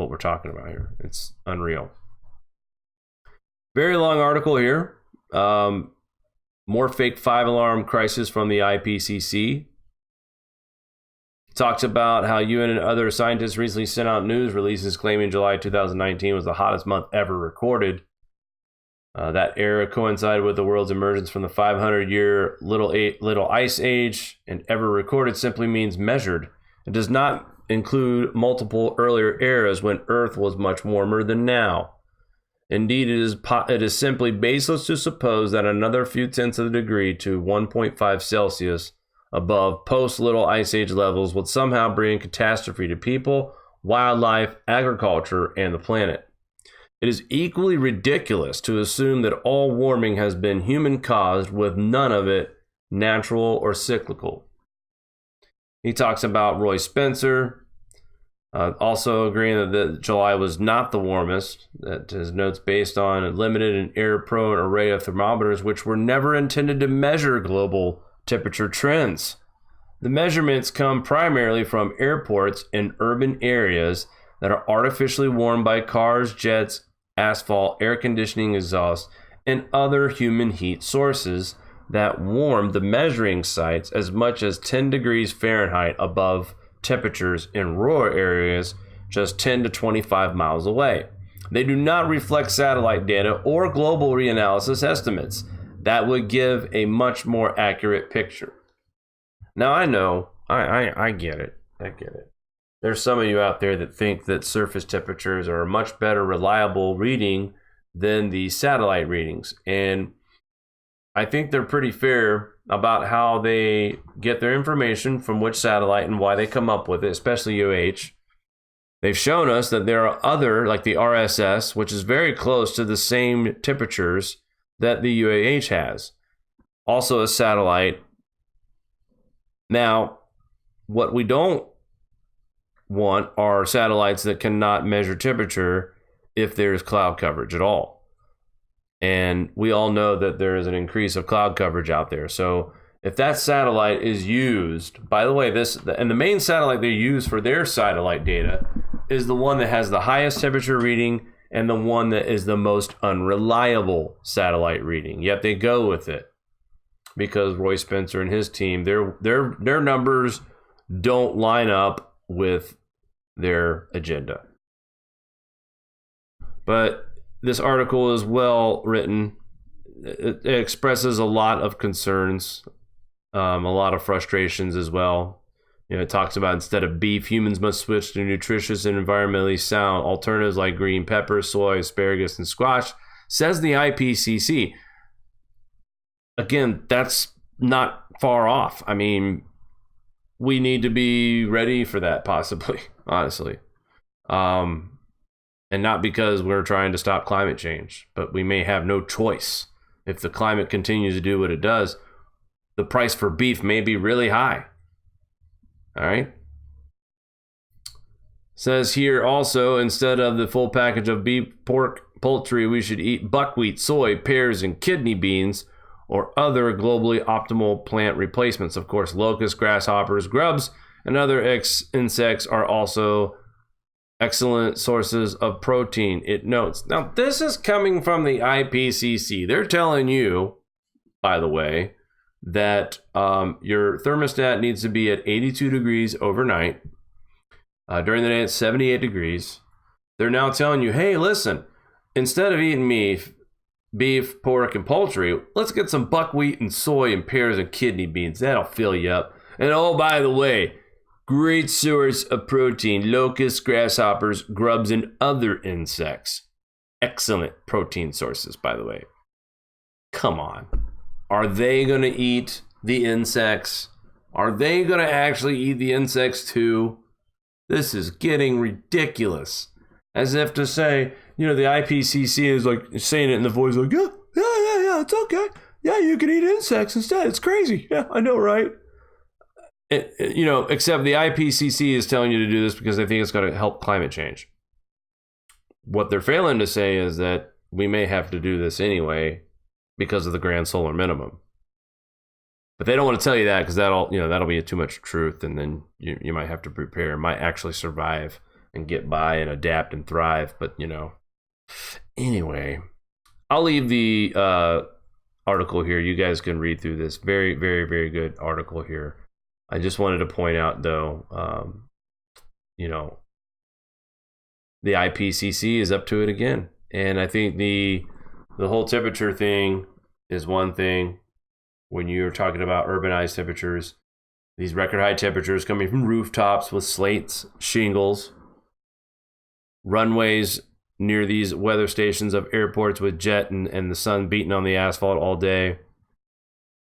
what we're talking about here. It's unreal. Very long article here. More fake 5-alarm crisis from the IPCC. Talks about how UN and other scientists recently sent out news releases claiming July 2019 was the hottest month ever recorded. That era coincided with the world's emergence from the 500-year little ice age, and ever recorded simply means measured. It does not include multiple earlier eras when Earth was much warmer than now. Indeed, it is simply baseless to suppose that another few tenths of a degree to 1.5 Celsius above post-little ice age levels would somehow bring catastrophe to people, wildlife, agriculture, and the planet. It is equally ridiculous to assume that all warming has been human-caused, with none of it natural or cyclical. He talks about Roy Spencer, also agreeing that July was not the warmest, that his notes based on a limited and error-prone array of thermometers which were never intended to measure global temperature trends. The measurements come primarily from airports and urban areas that are artificially warmed by cars, jets, asphalt, air conditioning exhaust, and other human heat sources that warm the measuring sites as much as 10 degrees Fahrenheit above temperatures in rural areas just 10 to 25 miles away. They do not reflect satellite data or global reanalysis estimates that would give a much more accurate picture. Now I know, I get it. I get it. There's some of you out there that think that surface temperatures are a much better reliable reading than the satellite readings. And I think they're pretty fair about how they get their information from which satellite and why they come up with it, especially UH. They've shown us that there are other, like the RSS, which is very close to the same temperatures that the UAH has. Also a satellite. Now, what we don't want are satellites that cannot measure temperature if there's cloud coverage at all. And we all know that there is an increase of cloud coverage out there. So if that satellite is used, by the way, the main satellite they use for their satellite data is the one that has the highest temperature reading and the one that is the most unreliable satellite reading. Yet they go with it because Roy Spencer and his team, their numbers don't line up with their agenda. But this article is well written. It expresses a lot of concerns, a lot of frustrations as well. You know, it talks about instead of beef, humans must switch to nutritious and environmentally sound alternatives like green pepper, soy, asparagus, and squash, says the IPCC. Again, that's not far off. I mean, we need to be ready for that, possibly, honestly. And not because we're trying to stop climate change, but we may have no choice. If the climate continues to do what it does, the price for beef may be really high. All right. Says here also, instead of the full package of beef, pork, poultry, we should eat buckwheat, soy, pears, and kidney beans, or other globally optimal plant replacements. Of course, locusts, grasshoppers, grubs, and other insects are also excellent sources of protein, it notes. Now, this is coming from the IPCC. They're telling you, by the way, that your thermostat needs to be at 82 degrees overnight. During the day, it's 78 degrees. They're now telling you, hey, listen, instead of eating beef, pork, and poultry, let's get some buckwheat and soy and pears and kidney beans. That'll fill you up. And oh, by the way, great source of protein, locusts, grasshoppers, grubs, and other insects. Excellent protein sources, by the way. Come on. Are they going to eat the insects? Are they going to actually eat the insects too? This is getting ridiculous. As if to say, you know, the IPCC is like saying it in the voice like, yeah, it's okay. Yeah, you can eat insects instead. It's crazy. Yeah, I know, right? You know, except the IPCC is telling you to do this because they think it's going to help climate change. What they're failing to say is that we may have to do this anyway because of the grand solar minimum. But they don't want to tell you that because that'll be too much truth, and then you might have to prepare, might actually survive and get by and adapt and thrive. But, you know, anyway, I'll leave the article here. You guys can read through this. Very, very, very good article here. I just wanted to point out, though, you know, the IPCC is up to it again. And I think the whole temperature thing is one thing. When you're talking about urbanized temperatures, these record high temperatures coming from rooftops with slates, shingles, runways near these weather stations of airports with jet and the sun beating on the asphalt all day.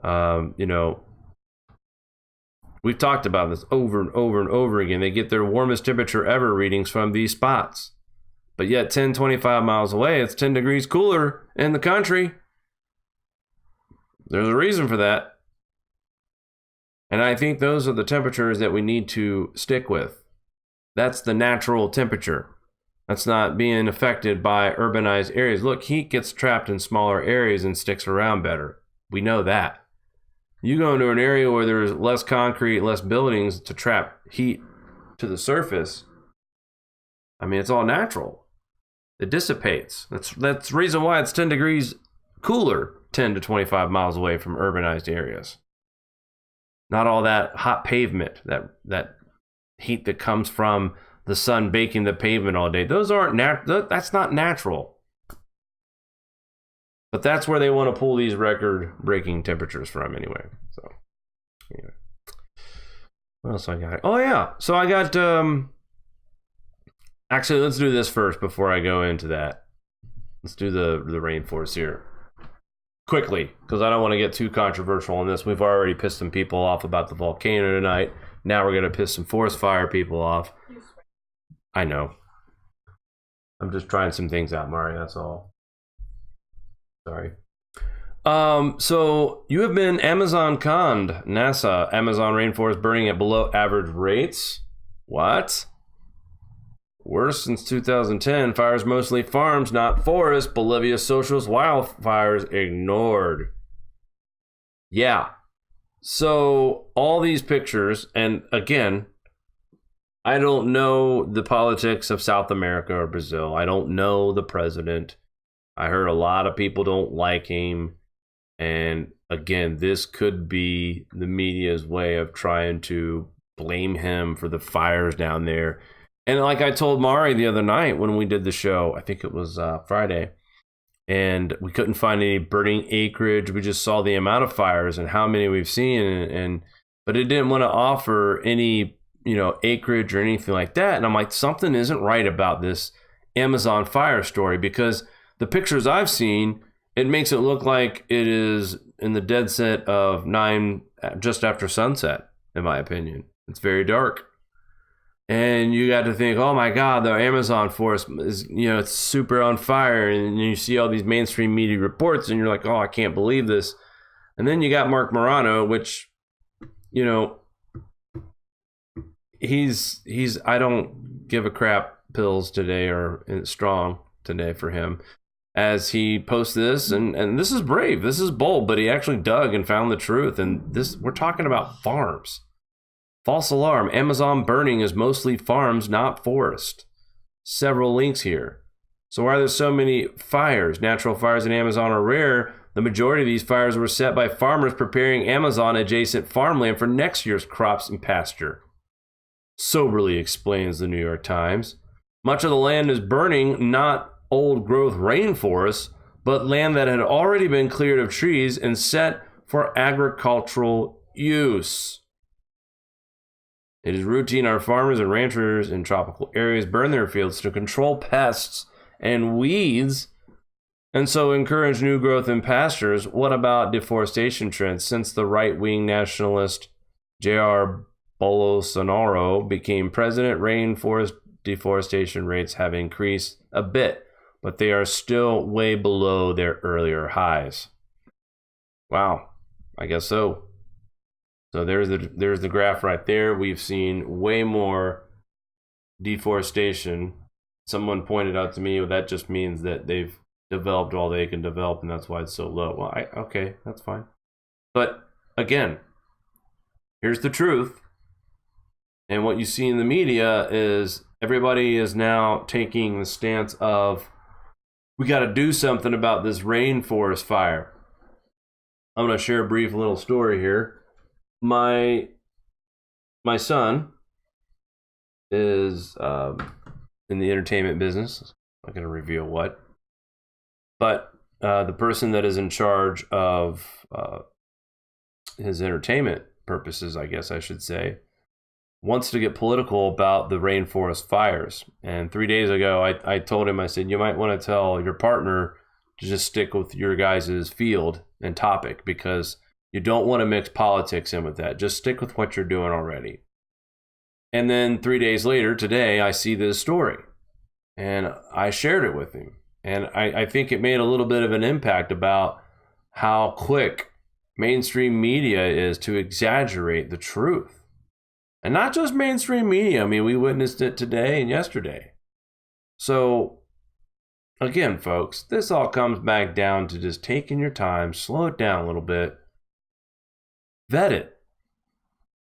You know, we've talked about this over and over and over again. They get their warmest temperature ever readings from these spots. But yet 10, 25 miles away, it's 10 degrees cooler in the country. There's a reason for that. And I think those are the temperatures that we need to stick with. That's the natural temperature. That's not being affected by urbanized areas. Look, heat gets trapped in smaller areas and sticks around better. We know that. You go into an area where there's less concrete, less buildings to trap heat to the surface. I mean, it's all natural. It dissipates. That's the reason why it's 10 degrees cooler 10 to 25 miles away from urbanized areas. Not all that hot pavement, that heat that comes from the sun baking the pavement all day. Those aren't that's not natural. But that's where they want to pull these record-breaking temperatures from anyway. So, anyway. What else I got? Oh yeah. So I got actually, let's do this first before I go into that. Let's do the rainforest here. Quickly, because I don't want to get too controversial on this. We've already pissed some people off about the volcano tonight. Now we're going to piss some forest fire people off. I know. I'm just trying some things out, Mari. That's all. Sorry. So you have been Amazon conned. NASA, Amazon rainforest burning at below average rates. What? Worse since 2010. Fires mostly farms, not forests. Bolivia socialist wildfires ignored. Yeah. So all these pictures, and again, I don't know the politics of South America or Brazil. I don't know the president. I heard a lot of people don't like him. And again, this could be the media's way of trying to blame him for the fires down there. And like I told Mari the other night when we did the show, I think it was Friday, and we couldn't find any burning acreage. We just saw the amount of fires and how many we've seen, but it didn't want to offer any, acreage or anything like that. And I'm like, something isn't right about this Amazon fire story, because the pictures I've seen, it makes it look like it is in the dead set of 9 just after sunset, in my opinion. It's very dark. And you got to think, oh my God, the Amazon forest is, it's super on fire. And you see all these mainstream media reports and you're like, oh, I can't believe this. And then you got Mark Morano, which, he's I don't give a crap pills today, or strong today for him, as he posts this. And this is brave. This is bold, but he actually dug and found the truth. And we're talking about farms. False alarm. Amazon burning is mostly farms, not forest. Several links here. So why are there so many fires? Natural fires in Amazon are rare. The majority of these fires were set by farmers preparing Amazon-adjacent farmland for next year's crops and pasture. Soberly explains the New York Times. Much of the land is burning, not old-growth rainforests, but land that had already been cleared of trees and set for agricultural use. It is routine our farmers and ranchers in tropical areas burn their fields to control pests and weeds, and so encourage new growth in pastures. What about deforestation trends? Since the right-wing nationalist Jair Bolsonaro became president, rainforest deforestation rates have increased a bit, but they are still way below their earlier highs. Wow, I guess so. So there's the graph right there. We've seen way more deforestation. Someone pointed out to me, well, that just means that they've developed all they can develop, and that's why it's so low. Well, okay, that's fine. But again, here's the truth. And what you see in the media is everybody is now taking the stance of, we got to do something about this rainforest fire. I'm going to share a brief little story here. My son is in the entertainment business. I'm not going to reveal what. But the person that is in charge of his entertainment purposes, I guess I should say, wants to get political about the rainforest fires. And 3 days ago, I told him, I said, you might want to tell your partner to just stick with your guys' field and topic, because you don't want to mix politics in with that. Just stick with what you're doing already. And then 3 days later, today, I see this story. And I shared it with him. And I think it made a little bit of an impact about how quick mainstream media is to exaggerate the truth. And not just mainstream media. I mean, we witnessed it today and yesterday. So, again, folks, this all comes back down to just taking your time, slow it down a little bit, vet it,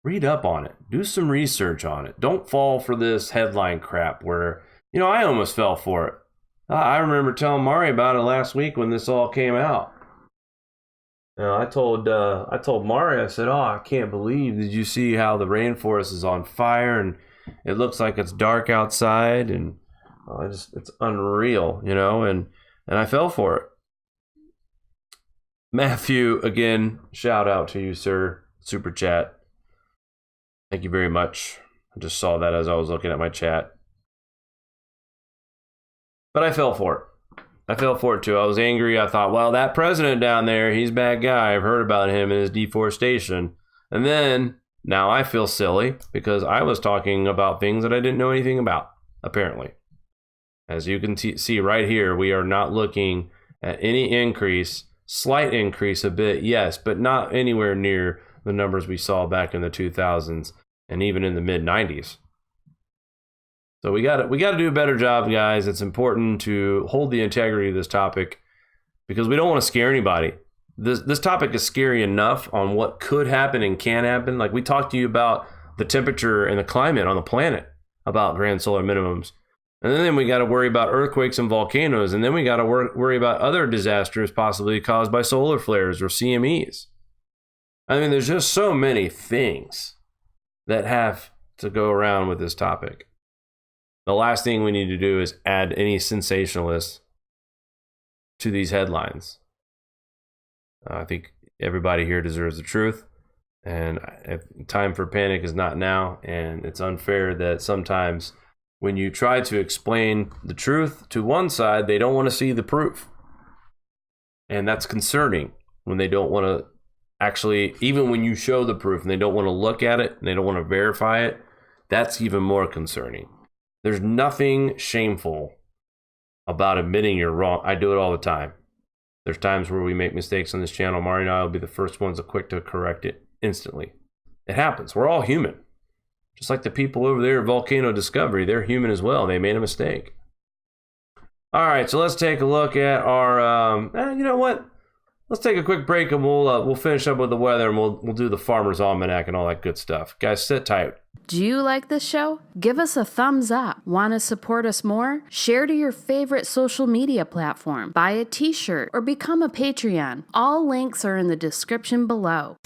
read up on it, do some research on it. Don't fall for this headline crap where, I almost fell for it. I remember telling Mari about it last week when this all came out. I told Mari, I said, "Oh, I can't believe, did you see how the rainforest is on fire and it looks like it's dark outside, and it's unreal, and I fell for it." Matthew, again, shout out to you, sir. Super chat. Thank you very much. I just saw that as I was looking at my chat. But I fell for it. I fell for it too. I was angry. I thought, well, that president down there, he's a bad guy. I've heard about him and his deforestation. And then now I feel silly because I was talking about things that I didn't know anything about, apparently. As you can see right here, we are not looking at any increase, slight increase a bit, yes, but not anywhere near the numbers we saw back in the 2000s and even in the mid-90s. So we got to do a better job, guys. It's important to hold the integrity of this topic because we don't want to scare anybody. This topic is scary enough on what could happen and can happen. Like we talked to you about the temperature and the climate on the planet, about grand solar minimums. And then we got to worry about earthquakes and volcanoes. And then we got to worry about other disasters possibly caused by solar flares or CMEs. I mean, there's just so many things that have to go around with this topic. The last thing we need to do is add any sensationalists to these headlines. I think everybody here deserves the truth, and time for panic is not now, and it's unfair that sometimes when you try to explain the truth to one side, they don't want to see the proof. And that's concerning when they don't want to actually, even when you show the proof and they don't want to look at it and they don't want to verify it, that's even more concerning. There's nothing shameful about admitting you're wrong. I do it all the time. There's times where we make mistakes on this channel. Mari and I will be the first ones quick to correct it instantly. It happens. We're all human. Just like the people over there at Volcano Discovery, they're human as well. They made a mistake. All right, so let's take a look at our, you know what? Let's take a quick break and we'll finish up with the weather and we'll do the Farmer's Almanac and all that good stuff. Guys, sit tight. Do you like this show? Give us a thumbs up. Want to support us more? Share to your favorite social media platform. Buy a t-shirt or become a Patreon. All links are in the description below.